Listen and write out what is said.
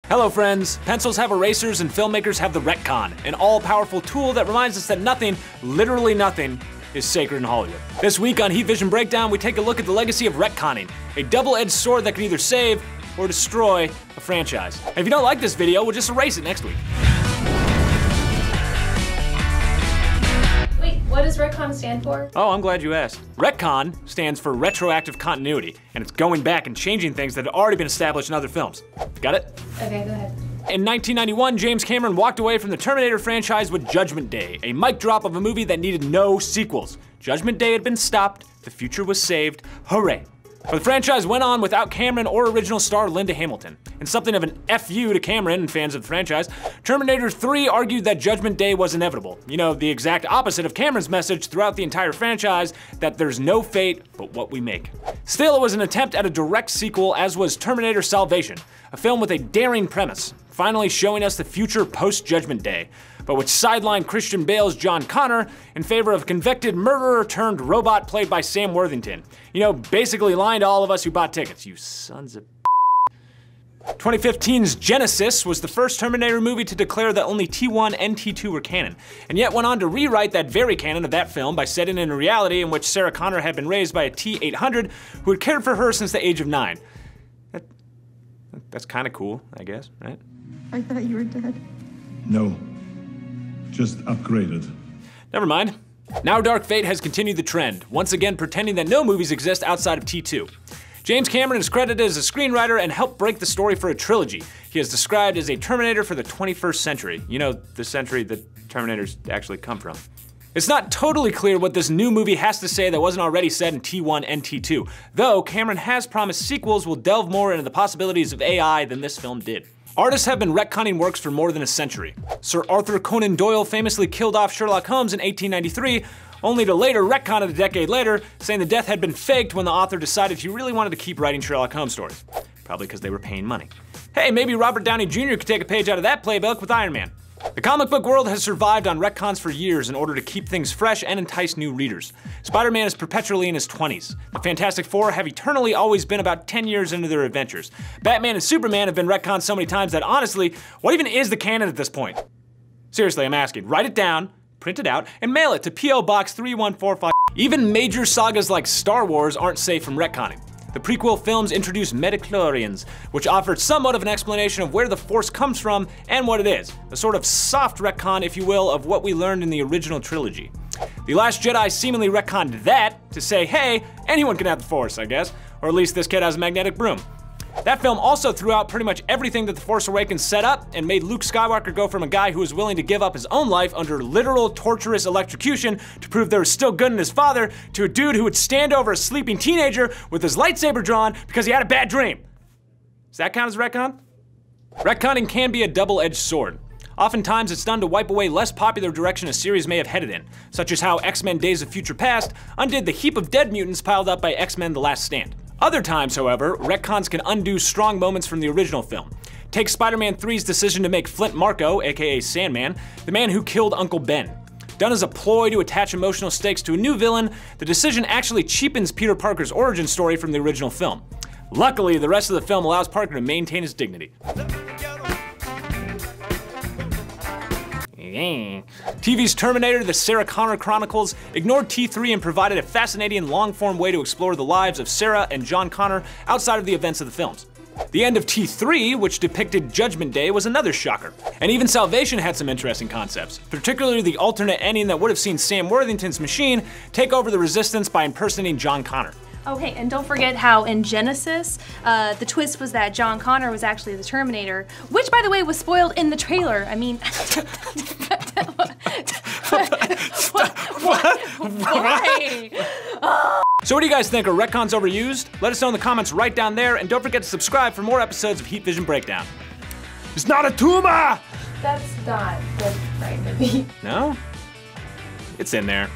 Hello friends, pencils have erasers and filmmakers have the retcon, an all-powerful tool that reminds us that nothing, literally nothing, is sacred in Hollywood. This week on Heat Vision Breakdown, we take a look at the legacy of retconning, a double-edged sword that can either save or destroy a franchise. And if you don't like this video, we'll just erase it next week. What does retcon stand for? Oh, I'm glad you asked. Retcon stands for Retroactive Continuity, and it's going back and changing things that had already been established in other films. Got it? Okay, go ahead. In 1991, James Cameron walked away from the Terminator franchise with Judgment Day, a mic drop of a movie that needed no sequels. Judgment Day had been stopped, the future was saved, hooray. But the franchise went on without Cameron or original star Linda Hamilton. In something of an FU to Cameron and fans of the franchise, Terminator 3 argued that Judgment Day was inevitable. You know, the exact opposite of Cameron's message throughout the entire franchise, that there's no fate but what we make. Still, it was an attempt at a direct sequel, as was Terminator Salvation, a film with a daring premise, finally showing us the future post-Judgment Day, but which sidelined Christian Bale's John Connor in favor of convicted murderer turned robot played by Sam Worthington. You know, basically lying to all of us who bought tickets, you sons of 2015's Genisys was the first Terminator movie to declare that only T1 and T2 were canon, and yet went on to rewrite that very canon of that film by setting in a reality in which Sarah Connor had been raised by a T-800 who had cared for her since the age of 9. That's kind of cool, I guess, right? I thought you were dead. No, just upgraded. Never mind. Now Dark Fate has continued the trend, once again pretending that no movies exist outside of T2. James Cameron is credited as a screenwriter and helped break the story for a trilogy. He is described as a Terminator for the 21st century. You know, the century that Terminators actually come from. It's not totally clear what this new movie has to say that wasn't already said in T1 and T2, though Cameron has promised sequels will delve more into the possibilities of AI than this film did. Artists have been retconning works for more than a century. Sir Arthur Conan Doyle famously killed off Sherlock Holmes in 1893, only to later retcon it a decade later, saying the death had been faked when the author decided he really wanted to keep writing Sherlock Holmes stories. Probably because they were paying money. Hey, maybe Robert Downey Jr. could take a page out of that playbook with Iron Man. The comic book world has survived on retcons for years in order to keep things fresh and entice new readers. Spider-Man is perpetually in his 20s. The Fantastic Four have eternally always been about 10 years into their adventures. Batman and Superman have been retconned so many times that honestly, what even is the canon at this point? Seriously, I'm asking. Write it down, print it out, and mail it to P.O. Box 3145. Even major sagas like Star Wars aren't safe from retconning. The prequel films introduced midichlorians, which offered somewhat of an explanation of where the Force comes from and what it is. A sort of soft retcon, if you will, of what we learned in the original trilogy. The Last Jedi seemingly retconned that to say, hey, anyone can have the Force, I guess. Or at least this kid has a magnetic broom. That film also threw out pretty much everything that The Force Awakens set up and made Luke Skywalker go from a guy who was willing to give up his own life under literal torturous electrocution to prove there was still good in his father to a dude who would stand over a sleeping teenager with his lightsaber drawn because he had a bad dream. Does that count as retcon? Retconning can be a double-edged sword. Oftentimes it's done to wipe away less popular direction a series may have headed in, such as how X-Men Days of Future Past undid the heap of dead mutants piled up by X-Men The Last Stand. Other times, however, retcons can undo strong moments from the original film. Take Spider-Man 3's decision to make Flint Marko, aka Sandman, the man who killed Uncle Ben. Done as a ploy to attach emotional stakes to a new villain, the decision actually cheapens Peter Parker's origin story from the original film. Luckily, the rest of the film allows Parker to maintain his dignity. TV's Terminator, the Sarah Connor Chronicles, ignored T3 and provided a fascinating long-form way to explore the lives of Sarah and John Connor outside of the events of the films. The end of T3, which depicted Judgment Day, was another shocker. And even Salvation had some interesting concepts, particularly the alternate ending that would have seen Sam Worthington's machine take over the Resistance by impersonating John Connor. Okay, and don't forget how in Genisys, the twist was that John Connor was actually the Terminator, which, by the way, was spoiled in the trailer. I mean, why? So what do you guys think? Are retcons overused? Let us know in the comments right down there, and don't forget to subscribe for more episodes of Heat Vision Breakdown. It's not a tumor! That's not the right movie. No? It's in there.